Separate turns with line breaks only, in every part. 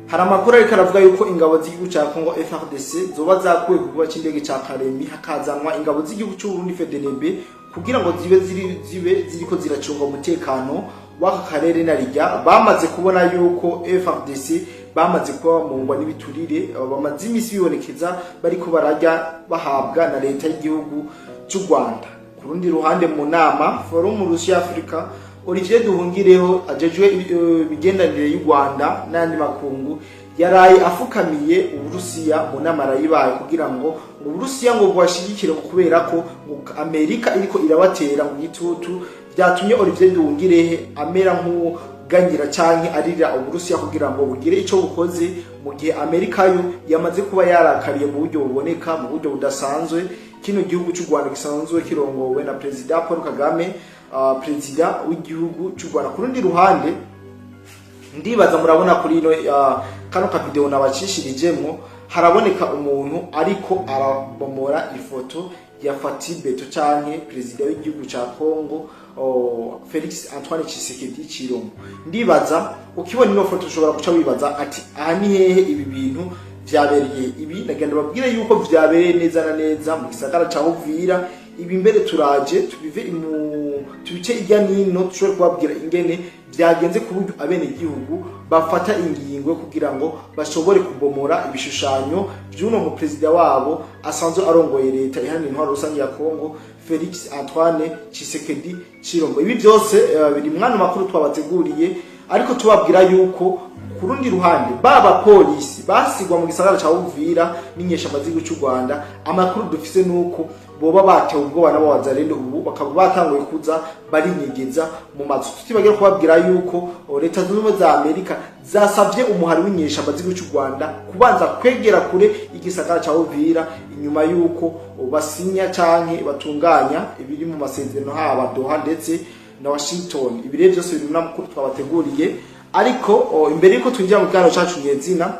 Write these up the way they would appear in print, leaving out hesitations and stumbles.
hari amakuru ariko aravuga yuko ingabo z'igihugu ca Congo FARDC zoba zakuwe ku kibuga c'indege ca Karemi hakazanwa ingabo z'igihugu c'u Burundi FDLB kugira ngo zibe ziriko ziracunga umutekano w'aka karere na rijya. Bamaze kubona yuko FARDC bamaze kuba mungwa n'ibiturire, bamaze imisi bibonekeza bariko barajya bahabwa na leta y'igihugu cy'u Rwanda. Ku rundi ruhande mu nama Forum Russia Africa, Olivier Duhungireho ajejwe imigenderanire y'u Rwanda n'andi makungu yaraye afukamiye Uburusiya mu nama rayibaye kugira ngo Uburusiya ngo bwashigikire kubera ko Amerika iriko irabatera mu gitutu, byatumye Olivier Duhungirehe amera nk'uganyira canke arira Uburusiya kugira ngo bugire ico bukoze mu gihe Amerika yo yamaze kuba yarakariye mu buryo buboneka, mu buryo budasanzwe. Kino gihugu cy'u Rwanda gisanzwe kirongowe na President Paul Kagame, President w'igihugu cy'u Rwanda. Ku rundi ruhande ndibaza murabona kuri ino kano ka video nabacishirijeemo, haraboneka umuntu ariko arabomora ifoto ya Fati Beto canke President w'igihugu ca Congo Felix Antoine Tshisekedi Chilombo. Ndibaza ukibona ino foto ushobora guca wibaza ati aha ni hehe ibi bintu vyabereye. Ibi nagenda babwire yuko vyabereye neza na neza mu gisagara ca Uvira. Ibi mbere turaje tubice irya nino tushobora kubabwira ingene byagenze ku buryo abene igihugu bafata ingingo kugira ngo bashobore kubomora ibishushanyo by'uno mu president wabo asanzwe arongoye leta ihanira intwaro rusange ya Congo Felix Antoine Tshisekedi Chilombo. Ibi byose biri mwana makuru twabateguriye, ariko tubabwira yuko ku rundi ruhande baba polisi basigwa mu gisagara ca Uvira n'inyesha amazigo cy'u Rwanda. Amakuru dufise nuko boba batewe ubwoba nabo wazarende ubu bakaba batanguye kuza barinyegeza mu mazu. Tutibagiye kubabwira yuko leta z'ubumwe za Amerika zasavye umuhari w'inyesha amazigo cy'u Rwanda kubanza kwegera kure igisagara ca Uvira inyuma yuko basinya canke batunganya ibiri mu masezerano haba Doha ndetse na Washington. Ibi rero byose biri mu makuru twabateguriye, ariko imbere yuko twinjira mu kiganiro cacu nyezina,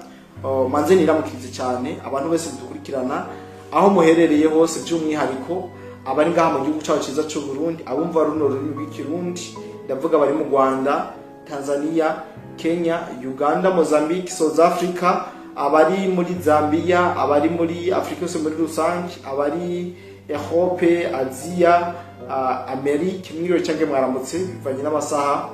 manze niramukirize cyane abantu bese dukurikirana aho muherereye hose, by'umwihariko abari ngaha mu gihugu cyacu cyiza cy'u Burundi, abumva runo rurimi rw'ikirundi, ndavuga bari mu Rwanda, Tanzania, Kenya, Uganda, Mozambique, South Africa, abari muri Zambia, abari muri Afrika yose muri rusange, abari Europe, Asia, Amerika, mwiriwe cyangwa mwaramutse bivanye n'amasaha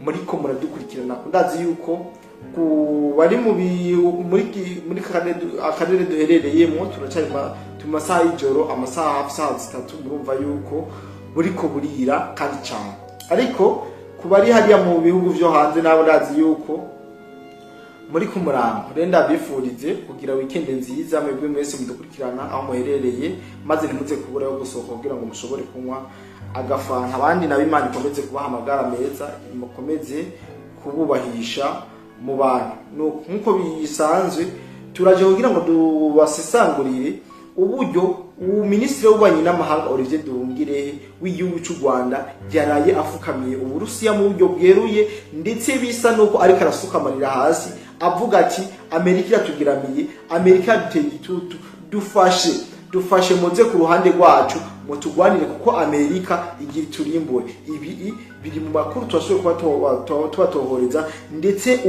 muriko muradukurikirana. Ndazi yuko ku bari muri akarere duherereyemo turacari mu masaha y'ijoro, amasaha hafi saa 3, murumva yuko buriko burira kandi cyane. Ariko ku bari hariya mu bihugu byo hanze nabo ndazi yuko muri ku murango, renda bifurize kugira weekend nziza mwebwe mwese mudukurikirana aho muherereye, maze ntimuze kubura yo gusohoka kugira ngo mushobore kunywa agafanta. Abandi nabo Imana ikomeze kubaha amagara meza, imukomeze kububahisha mu bantu. Nkuko bisanzwe turaje kugira ngo dubasesangurire uburyo Minisitiri w'Ububanyi n'Amahanga Olivier Duhungirehe w'igihugu cy'u Rwanda yaraye afukamiye Uburusiya mu buryo bweruye, ndetse bisa nuko ariko arasukamarira hasi avuga ati Amerika iratugiramiye, Amerika yaduteye igitutu, dufashe muze ku ruhande rwacu mutugwanire kuko Amerika igira turimbure. Ibi biri mu makuru twashoboye kuba tubatohoreza, ndetse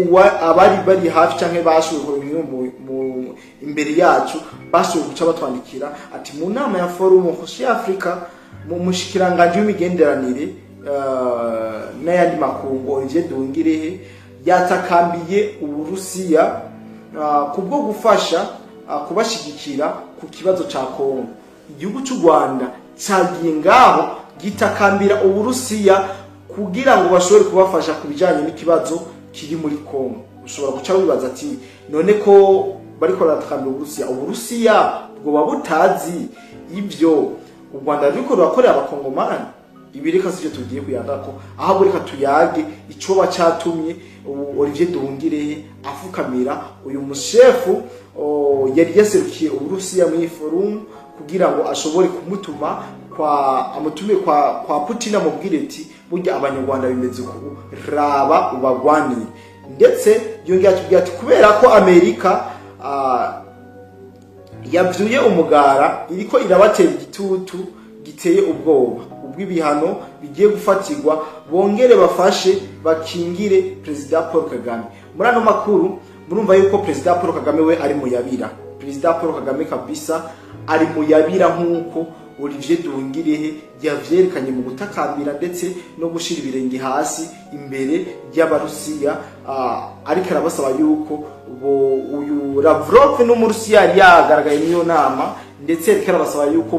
abari bari hafi canke bashoboye mu imbere yacu bashoboye guca batwandikira ati mu nama ya Forum Russia Africa mu mushikiranganje w'imigenderanire n'ayandi makungu Olivier Duhungirehe yatakambiye Uburusiya kubwo gufasha kubashigikira ku kibazo ca Congo. Igihugu cy'u Rwanda cyagiye ngaho gitakambira Uburusiya kugira ngo bashobore kubafasha kubijanye n'ikibazo kiri muri Congo. Ushobora guca wibaza ati none ko bariko baratakambira Uburusiya bwo butazi ibyo u Rwanda ruriko rurakorera abakongomani. Ibi reka sije tugiye kuyandako, aho reka tuyage ico bacatumye Olivier Duhungirehe afukamira uyu mushefu yari yaserukiye Uburusiya mu forum kugira ngo ashobore kumutuma amutume kwa Putin amubwire ati burya abanyarwanda bimeze uko raba ubagwanire. Ndetse yongera atubwira ati kubera ko Amerika yavyuye umugara iriko irabatera igitutu giteye ubwoba ubw'ibihano bigiye gufatirwa, bongere bafashe bakingire President Paul Kagame. Muri ano makuru murumva yuko Perezida Paul Kagame we ari muyabira. Perezida Paul Kagame kabisa ari muyabira nk'uko Olivier Nduhungirehe yavyerekanye mu gutakambira ndetse no gushira ibirenge hasi imbere y'Abarusiya, ariko arabasaba yuko uyu Lavrov no mu Rusiya yari yagaragaye niyo nama, ndetse ariko arabasaba yuko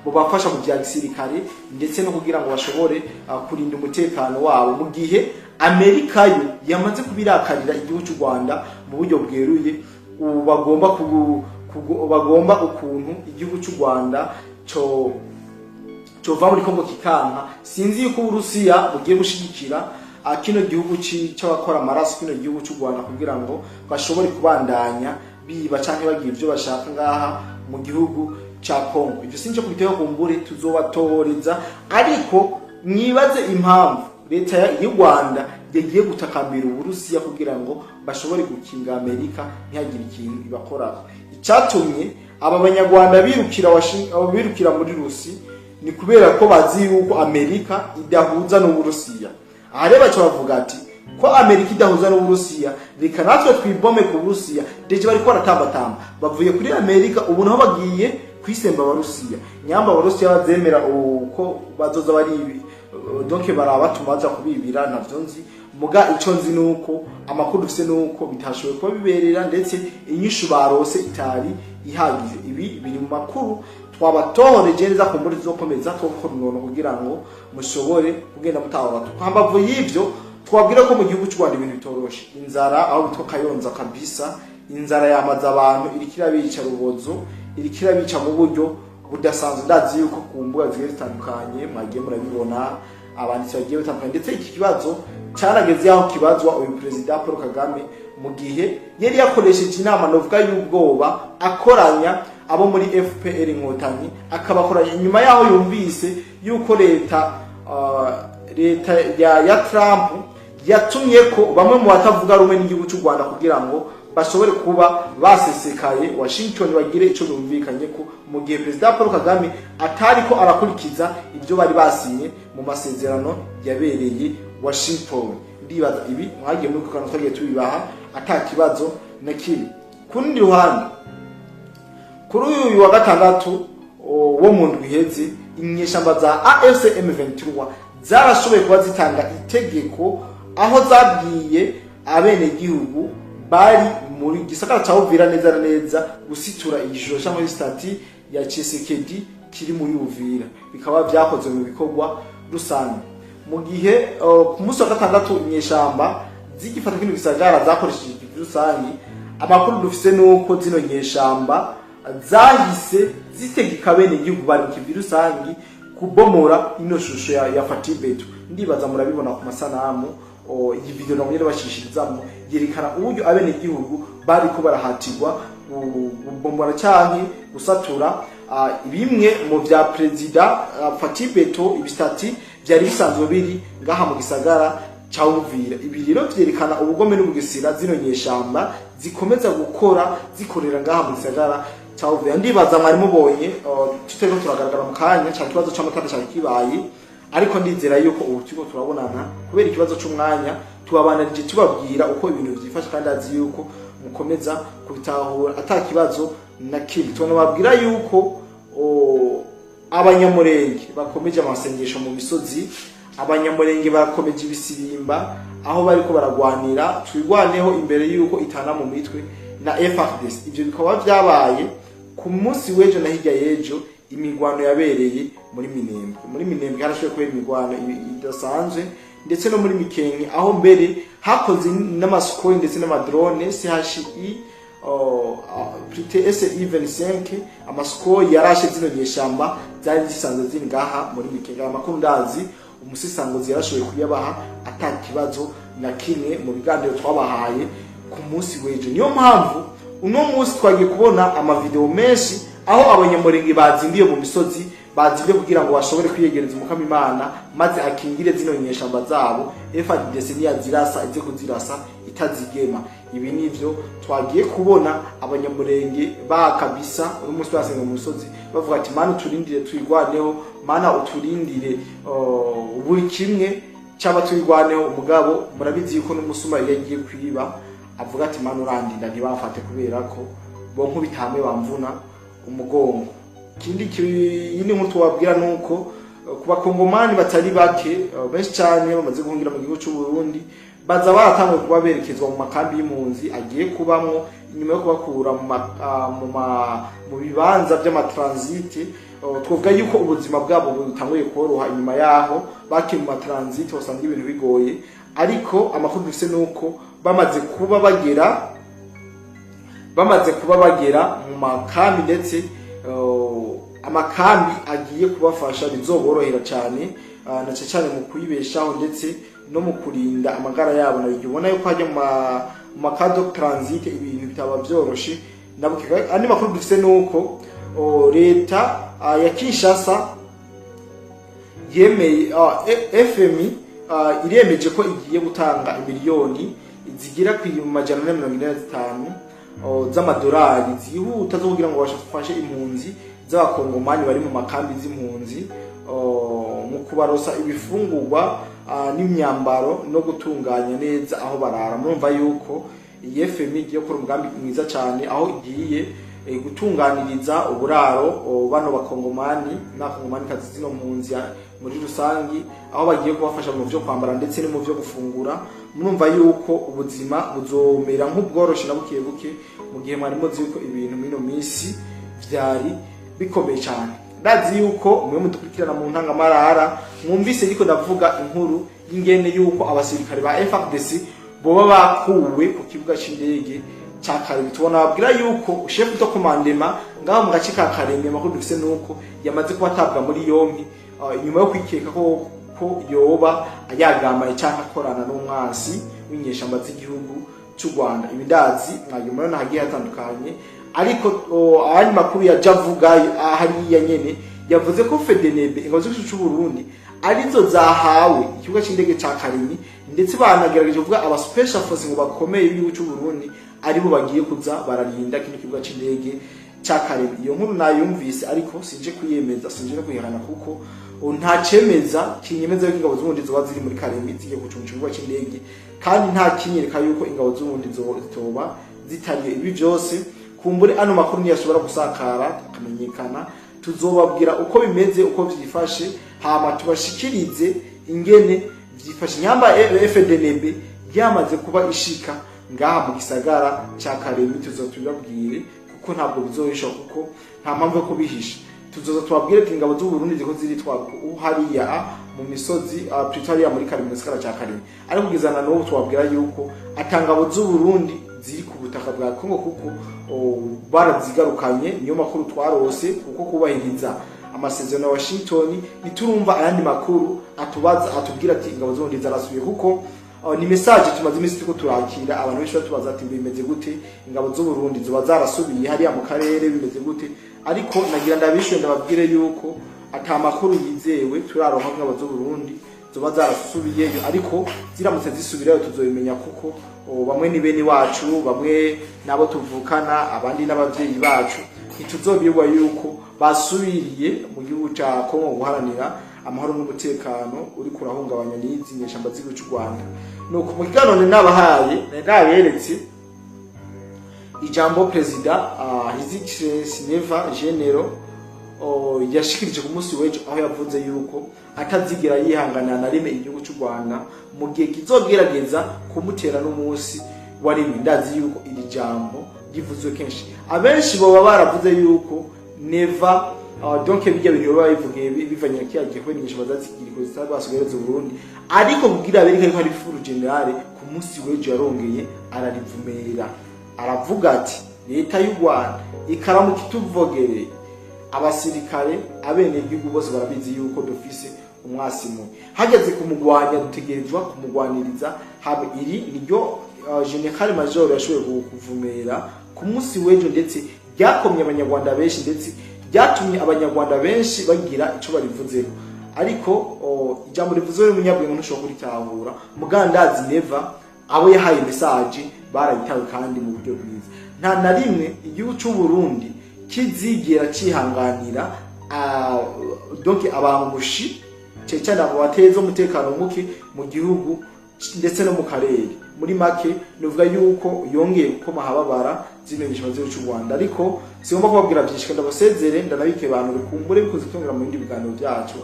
bobafasha mu bya gisirikare ndetse no kugira ngo bashobore kurinda umutekano wabo, mu gihe Amerika yo yamaze kubirakarira igihugu cy'u Rwanda mu buryo bweruye. Bagomba ukuntu igihugu cy'u Rwanda cova muri Kongo kikanka. Sinzi yuko Urusiya bugiye gushigikira kino gihugu cy'abakora amaraso, kino gihugu cy'u Rwanda, kugira ngo bashobore kubandanya biba canke bagira ivyo bashaka ngaha mu gihugu ca Kongo. Ivyo sinje kubiteye kumbure tuzobatoreza, ariko mwibaze impamvu leta y'u Rwanda yagiye gutakambira Uburusiya kugira ngo bashobore gukinga Amerika ntihagire ikintu ibakora. Icyatumye aba banyarwanda birukira muri Rusi ni kubera ko bazi yuko Amerika idahuza n'Uburusiya. Aha rero baca bavuga ati ko Amerika idahuza n'Uburusiya, reka natwe twibome ku Burusiya. Deje bari ko baratambatamba bavuye kuri Amerika, ubu naho bagiye kwisemba Abarusiya. Nyamba Abarusiya bazemera uko bazoza bari donc barabatuma baza kubibira navyo nzi, muga ico nzi nuko amakuru dufise nuko bitashoboye kuba biberera, ndetse inyishu barose itari ihagije. Ibi biri mu makuru twabatohoreje neza ku muri zokomeza twokora umuntu kugira ngo mushobore kugenda mutahora. Twambavu y'ivyo twabwira ko mu gihugu cy'u Rwanda ibintu bitoroshe. Inzara aho bitwa Kayonza kabisa, inzara yamaze abantu, irikira bica Rubozo, irikira bica mu buryo budasanzwe. Ndazi yuko ku mbuga zigiye zitandukanye mwagiye murabibona, abanditsi bagiye batandukanye, ndetse iki kibazo cyarageze aho kibazwa uyu Perezida Paul Kagame mu gihe yari yakoresheje inama novuga y'ubwoba akoranya abo muri FPR Inkotanyi, akabakoranya nyuma yaho yumvise yuko leta ya Trump yatumye ko bamwe mu batavuga rumwe n'igihugu cy'u Rwanda kugira ngo bashobore kuba basesekaye Washington bagire ico bumvikanye ko, mu gihe Perezida Paul Kagame atari ko arakurikiza ibyo bari basinye mu masezerano yabereye Washington. Ndibaza ibi mwagiye muri kukana twagiye tubibaha atakibazo na kimwe. Kundi ruhande kuri uyu wa gatandatu wo mu ndwi iheze, inyeshamba za AFC M23 zarashoboye kuba zitanga itegeko aho zabwiye abene gihugu bari muri gisagara cha Uvira neza na neza gusitura igishoro cyangwa stati ya Tshisekedi kiri muri Uvira. Bikaba byakozwe mu bikorwa rusange, mu gihe ku munsi wa gatandatu inyeshamba zigifata kino gisagara zakoresheje igihugu rusange. Amakuru dufise nuko zino nyeshamba zahise zitegeka bene igihugu bari mu kivi rusange kubomora ino shusho ya Fatibeto. Ndibaza murabibona ku masanamu, iyi video namwe bashishirizamu yerekana uburyo abene igihugu bari ko barahatirwa kubomora cyane gusatura bimwe mu bya Perezida Fatibeto. Ibistati byari bisanzwe biri ngaha mu gisagara cha Uvira. Ibi rero byerekana ubugome n'ubugesera zino nyeshamba zikomeza gukora zikorera ngaha mu gisagara cha Uvira. Ndibaza mwari mubonye tuteko turagaragara mu kanya cya kibazo cy'amatara cyari kibaye, ariko ndizera yuko ubu tuko turabonana kubera ikibazo cy'umwanya tubabanarije tubabwira uko ibintu byifashe, kandi azi yuko mukomeza kubitahura atakibazo na kiri. Tunababwira yuko abanyamurenge bakomeje amasengesho mu misozi, abanyamurenge barakomeje ibisirimba aho bariko baragwanira twigwaneho imbere yuko itana mu mitwe na FARDC. Ivyo bikaba byabaye ku munsi w'ejo na hirya y'ejo, imigwano yabereye muri Minembwe. Muri Minembwe harashoboye kubera imigwano idasanzwe, ndetse no muri Mikenke aho mbere hakoze n'amasukoi ndetse n'amadrone CHI PTSI-25 amasukoi yarashe zino nyeshamba zari zisanzwe ziri ngaha muri Mikenke. Amakuru ndazi umusisangozi yarashoboye kuyabaha atakibazo na kimwe mu biganiro twabahaye ku munsi w'ejo. Niyo mpamvu uno munsi twagiye kubona amavideo menshi aho abanyamurenge bazindiye mu misozi, baziye kugira ngo bashobore kwiyegereza umukama Imana maze akingire zino nyeshamba zabo. FARDC niya zirasa ize kuzirasa itazigema. Ibi nivyo twagiye kubona abanyamurenge ba kabisa uno munsi basenga mu misozi bavuga ati Mana uturindire twigwaneho, Mana uturindire buri kimwe cyaba twigwaneho. Umugabo murabizi yuko n'umusuma yagiye kwiba avuga ati manu urandinda ntibafate kubera ko bo nk'ubitamwe bamvuna umugongo. Yindi nkuru tubabwira nuko kuba kongomani batari bake benshi cyane bamaze guhungira mu gihugu cy'u Burundi baza baratangwe kuba berekezwa mu makambi y'impunzi agiye kubamwo inyuma yo kubakura mu bibanza by'amatransit. Twovuga yuko ubuzima bwabo butanguye koroha inyuma yaho bakiye mu matransit basanga ibintu bigoye, ariko amakuru dufise nuko bamaze kuba bagera mu makambi ndetse amakambi agiye kubafasha bizoborohera cyane na cyane mu kuyibeshaho ndetse no mu kurinda amagara yabo. Na ubona yuko hajya mu makado transit ibintu bitaba byoroshe. Andi makuru dufise nuko leta ya Kinshasa yemeye FMI iremeje ko igiye gutanga miliyoni zigira ku 145 z'amadolari zihuta zo kugira ngo bashafashe impunzi z'abakongomani bari mu makambi z'impunzi mu kubarosa ibifungurwa n'imyambaro no gutunganya neza aho barara. Murumva yuko iyi FMI igiye gukora umugambi mwiza cyane aho igiye gutunganiriza uburaro bano bakongomani n'abakongomani kazi zino mpunzi muri rusangi, aho bagiye kubafasha mu byo kwambara ndetse no mu byo gufungura. Murumva yuko ubuzima buzomera nk'ubworoshe na buke buke mu gihe mwari muzi yuko ibintu mino misi vyari bikomeye cyane. Ndazi yuko mwe mudukurikirana mu ntangamarara mwumvise ariko ndavuga inkuru y'ingene yuko abasirikare ba FARDC boba bakuwe ku kibuga c'indege cha Karemi. Tubona babwira yuko chef de commandement ngaho mu gace ka Karemi amakuru dufise nuko yamaze kubatabwa muri yombi inyuma yo kwikeka ko yoba ayagamaye cyangwa akorana n'umwasi w'inyeshamba z'igihugu cy'u Rwanda. Ibidazi mwanyuma yo nahagiye hatandukanye, ariko abandi makuru yajavuga hariya nyene yavuze ko FDNB ingabo z'u Burundi arizo zahawe ikibuga c'indege ca Karemi, ndetse banagerageje kuvuga aba special force ngo bakomeye b'igihugu cy'u Burundi aribo bagiye kuza bararinda kino kibuga c'indege ca Karemi. Iyo nkuru nayumvise ariko sinje kuyemeza, sinje no kuyihana kuko nta cemeza kinyemeza yuko ingabo z'uburundi zoba ziri muri Karemi zigiye gucunga ikibuga c'indege, kandi nta kinyereka yuko ingabo z'uburundi zitoba zitariye. Ibi byose kumbure ano makuru ntiyashobora gusakara akamenyekana, tuzobabwira uko bimeze uko vyifashe hama tubashikirize ingene vyifashe. Nyamba FDNB byamaze kuba ishika ngaha mu gisagara ca Karemi tuzotubabwire kuko ntabwo bizohisha, kuko nta mpamvu yo kubihisha. Tuzoza tubabwire ko ingabo z'u Burundi ziko ziritwa hariya mu misozi Pretoria muri Karemi gisagara ca Karemi, ariko kugezana n'ubu tubabwira yuko atangabo z'u Burundi ziri ku butaka bwa Kongo kuko barazigarukanye. Niyo makuru twarose kuko kubahiriza amasezerano ya Washington. Niturumva ayandi makuru atubwira ati ingabo z'u Burundi zarasubiye, kuko ni message tumaze imisi tuko turakira abantu benshi batubaza ati bimeze gute ingabo z'u Burundi zoba zarasubiye hariya mu karere bimeze gute, ariko nagira ndabishwe ndababwire yuko ata makuru yizewe turaronka ingabo z'u Burundi zoba zarasubiyeyo, ariko ziramutse zisubirayo tuzobimenya kuko bamwe ni bene wacu, bamwe nabo tuvukana, abandi n'abavyeyi bacu. Ntituzobirwa yuko basubiriye mu gihugu ca Kongo guharanira amahoro n'umutekano uri kurahungabanya n'izi nyeshamba z'igihugu cy'u Rwanda. Nuko mu kiganiro nabahaye naberetse ijambo President His Excellency Neva General yashikirije ku munsi w'ejo, aho yavuze yuko atazigera yihanganira na rimwe igihugu cy'u Rwanda mu gihe kizogerageza kumutera n'umunsi wa rimwe. Ndazi yuko iri jambo givuzwe kenshi, abenshi boba baravuze yuko Neva donc bijya bintu baba bivugiye bivanye kiyagiye ko nyinshi bazazigiriko zitabasugereza u Burundi, ariko kugira abereka ko ari furu generale ku munsi w'ejo yarongeye ararivumera, aravuga ati leta y'u Rwanda ikaramuka ituvogereye abasirikare abene igihugu bose barabizi yuko dufise umwasi mu hageze kumugwanya dutegerezwa kumugwaniriza. Habe iri niryo General Major yashoboye kuvumera ku munsi w'ejo, ndetse byakomye abanyarwanda benshi, ndetse byatumye abanyarwanda benshi bagira ico barivuzeho. Ariko ijambo rivuze n'umunyabwenge ntushobora kuritahura. Mugandazi Neva abo yahaye message barayitawe kandi mu buryo bwiza. Nta na rimwe igihugu cy'u Burundi kizigera cihanganira donc abangushi cyane abo bateza umutekano muke mu gihugu ndetse no mu karere. muri make novuga yuko yongeye gukoma hababara zino ngishima z'igihugu cy'u Rwanda ariko sigomba kubabwira byinshi kandi abasezere ndanabike bantu kumbure bikunze kwinjira mu bindi biganiro byacu